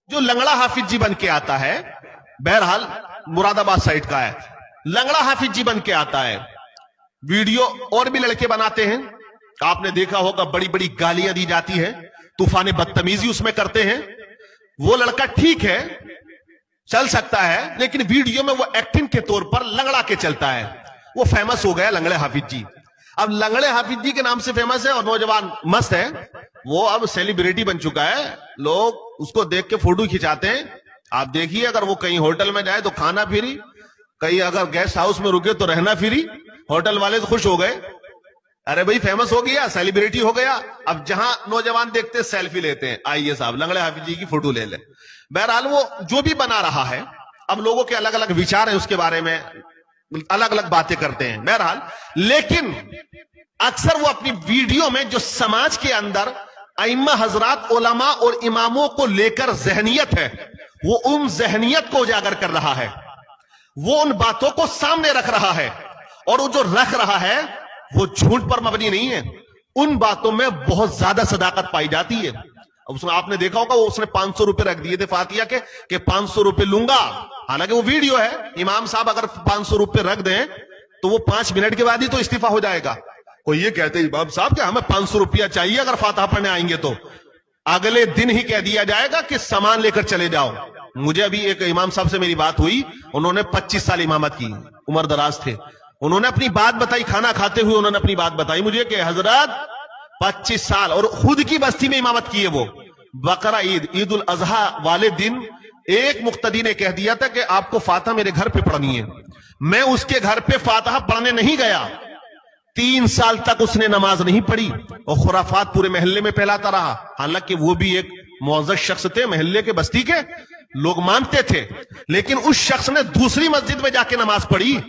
جو लंगड़ा हाफिज जी बन के आता है, बहरहाल मुरादाबाद साइड का है, लंगड़ा हाफिज जी बन के आता है। वीडियो और भी लड़के बनाते हैं, आपने देखा होगा, बड़ी बड़ी गालियां दी जाती है, तूफान बदतमीजी उसमें करते हैं। वो लड़का ठीक है, चल सकता है, लेकिन वीडियो में वो एक्टिंग के तौर पर लंगड़ा के चलता है। वो फेमस हो गया लंगड़े हाफिज जी। अब लंगड़े हाफिज जी के नाम से फेमस है और नौजवान मस्त है, वो अब सेलिब्रिटी बन चुका है, लोग उसको देख के फोटो खिंचाते हैं। आप देखिए, अगर वो कहीं होटल में जाए तो खाना फ्री, कहीं अगर गेस्ट हाउस में रुके तो रहना फ्री। होटल वाले तो खुश हो गए, अरे भाई फेमस हो गया, सेलिब्रिटी हो गया। अब जहां नौजवान देखते सेल्फी लेते हैं, आइए साहब लंगड़े हाफिज जी की फोटो ले ले। बहरहाल वो जो भी बना रहा है, अब लोगों के अलग अलग विचार हैं उसके बारे में, अलग अलग बातें करते हैं। बहरहाल, लेकिन अक्सर वो अपनी वीडियो में जो समाज के अंदर अइम्मा हजरात, उलमा और इमामों को लेकर जहनियत है, वो उन जहनियत को उजागर कर रहा है, वो उन बातों को सामने रख रहा है, और वो जो रख रहा है वो झूठ पर मबनी नहीं है। उन बातों में बहुत ज्यादा सदाकत पाई जाती है। उसने, आपने देखा होगा, वो उसने 500 रुपए रख दिए थे फातिया के 500 रुपए लूंगा। हालांकि वो वीडियो है, इमाम साहब अगर 500 रुपए रख दें तो वो 5 मिनट के बाद ही तो इस्तीफा हो जाएगा। कोई ये कहते इमाम साहब कि हमें 500 रुपया चाहिए अगर फातिहा पढ़ने आएंगे, तो अगले दिन ही कह दिया जाएगा कि सामान लेकर चले जाओ। मुझे अभी एक इमाम साहब से मेरी बात हुई, उन्होंने 25 साल इमामत की, उम्र दराज थे। उन्होंने अपनी बात बताई, खाना खाते हुए उन्होंने अपनी बात बताई मुझे कि हजरत 25 साल, और खुद की बस्ती में इमामत की है वो। बकरा ईद उल अजहा वाले दिन एक मुक्तदी ने कह दिया था कि आपको फातिहा मेरे घर पे पढ़नी है। मैं उसके घर पे फातिहा पढ़ने नहीं गया, 3 साल तक उसने नमाज नहीं पढ़ी और खुराफात पूरे मोहल्ले में फैलाता रहा। हालांकि वो भी एक मुअज़्ज़ज़ शख्स थे, मोहल्ले के बस्ती के लोग मानते थे, लेकिन उस शख्स ने दूसरी मस्जिद में जाके नमाज पढ़ी।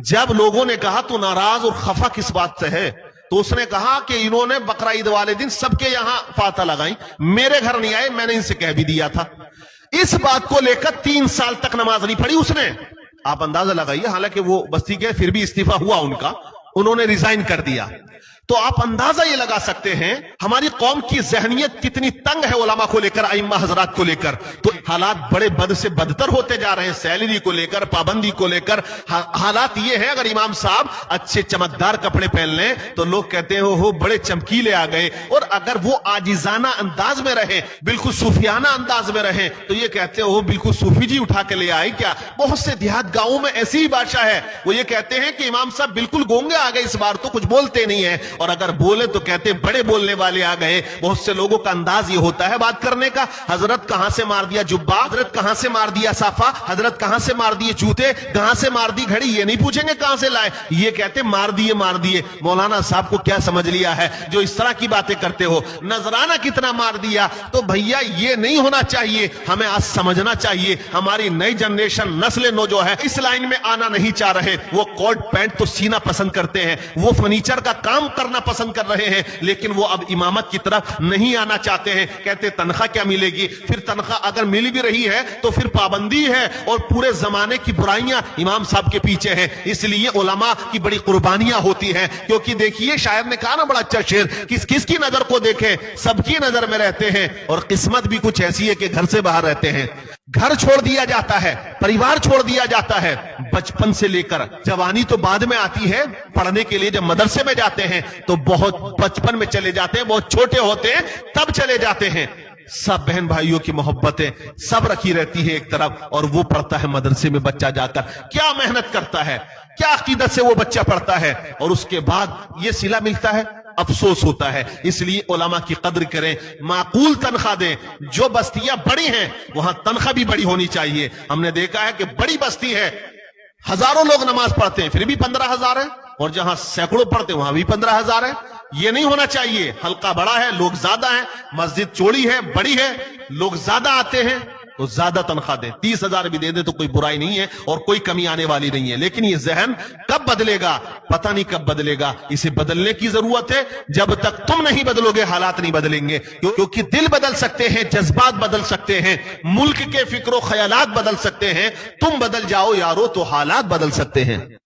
जब लोगों ने कहा तो नाराज और खफा किस बात से है, तो उसने कहा कि इन्होंने बकरा ईद वाले दिन सबके यहां फातिहा लगाई, मेरे घर नहीं आए, मैंने इनसे कह भी दिया था। इस बात को लेकर 3 साल तक नमाज नहीं पढ़ी उसने। आप अंदाजा लगाइए, हालांकि वो बस्ती के, फिर भी इस्तीफा हुआ उनका, उन्होंने रिजाइन कर दिया। तो आप अंदाजा ये लगा सकते हैं हमारी कौम की जहनियत कितनी तंग है उलमा को लेकर, अइम्मा हजरात को लेकर। तो हालात बड़े बद से बदतर होते जा रहे हैं, सैलरी को लेकर, पाबंदी को लेकर। हालात ये है, अगर इमाम साहब अच्छे चमकदार कपड़े पहन लें तो लोग कहते हैं हो बड़े चमकीले आ गए, और अगर वो आजिजाना अंदाज में रहे, बिल्कुल सूफियाना अंदाज में रहे, तो ये कहते हो बिल्कुल सूफी जी उठा के ले आए क्या। बहुत से देहात गांवों में ऐसी ही भाषा है, वो ये कहते हैं कि इमाम साहब बिल्कुल गोंगे आ गए, इस बार तो कुछ बोलते नहीं है, और अगर बोले तो कहते बड़े बोलने वाले आ गए। बहुत से लोगों का अंदाज ये होता है बात करने का, हजरत कहां से मार दिया जुब्बा, हजरत कहां से मार दिया साफा, हजरत कहां से मार दिए जूते, कहां से मार दी घड़ी, ये नहीं पूछेंगे कहां से लाए, ये कहते मार दिए मार दिए। मौलाना साहब को क्या समझ लिया है जो इस तरह की बातें करते हो, नजराना कितना मार दिया। तो भैया ये नहीं होना चाहिए, हमें आज समझना चाहिए हमारी नई जनरेशन, नस्ल नो जो है इस लाइन में आना नहीं चाह रहे। वो कोट पैंट तो सीना पसंद करते हैं, वो फर्नीचर का काम करना पसंद कर रहे हैं, लेकिन वो अब इमामत की तरफ नहीं आना चाहते हैं। कहते तनख्वाह क्या मिलेगी, फिर तनख्वाह अगर मिल भी रही है तो फिर पाबंदी है, और पूरे जमाने की बुराइयां इमाम साहब के पीछे हैं। इसलिए उलमा की बड़ी कुर्बानियां होती हैं, क्योंकि देखिए शायर ने कहा ना बड़ा अच्छा शेर, किसकी नजर को देखे, सबकी नजर में रहते हैं, और किस्मत भी कुछ ऐसी है कि घर से बाहर रहते हैं। घर छोड़ दिया जाता है, परिवार छोड़ दिया जाता है, बचपन से लेकर जवानी तो बाद में आती है। पढ़ने के लिए जब मदरसे में जाते हैं तो बहुत बचपन में चले जाते हैं, बहुत छोटे होते हैं तब चले जाते हैं। सब बहन भाइयों की मोहब्बतें सब रखी रहती है एक तरफ, और वो पढ़ता है मदरसे में बच्चा जाकर, क्या मेहनत करता है, क्या अकीदत से वो बच्चा पढ़ता है, और उसके बाद ये सिला मिलता है, अफसोस होता है। इसलिए उलमा की कद्र करें, माकूल तनख्वाह दें। जो बस्तियां बड़ी हैं वहां तनख्वाह भी बड़ी होनी चाहिए। हमने देखा है कि बड़ी बस्ती है, हजारों लोग नमाज पढ़ते हैं, फिर भी 15,000 है, और जहां सैकड़ों पढ़ते हैं वहां भी 15,000 है। ये नहीं होना चाहिए। हल्का बड़ा है, लोग ज्यादा हैं, मस्जिद चौड़ी है, बड़ी है, लोग ज्यादा आते हैं, तो ज्यादा तनख्वाह दें। 30,000 भी दे दे तो कोई बुराई नहीं है और कोई कमी आने वाली नहीं है। लेकिन ये जहन कब बदलेगा पता नहीं, कब बदलेगा। इसे बदलने की जरूरत है। जब तक तुम नहीं बदलोगे हालात नहीं बदलेंगे, क्योंकि दिल बदल सकते हैं, जज्बात बदल सकते हैं, मुल्क के फिक्र ख्यालात बदल सकते हैं। तुम बदल जाओ यारो तो हालात बदल सकते हैं।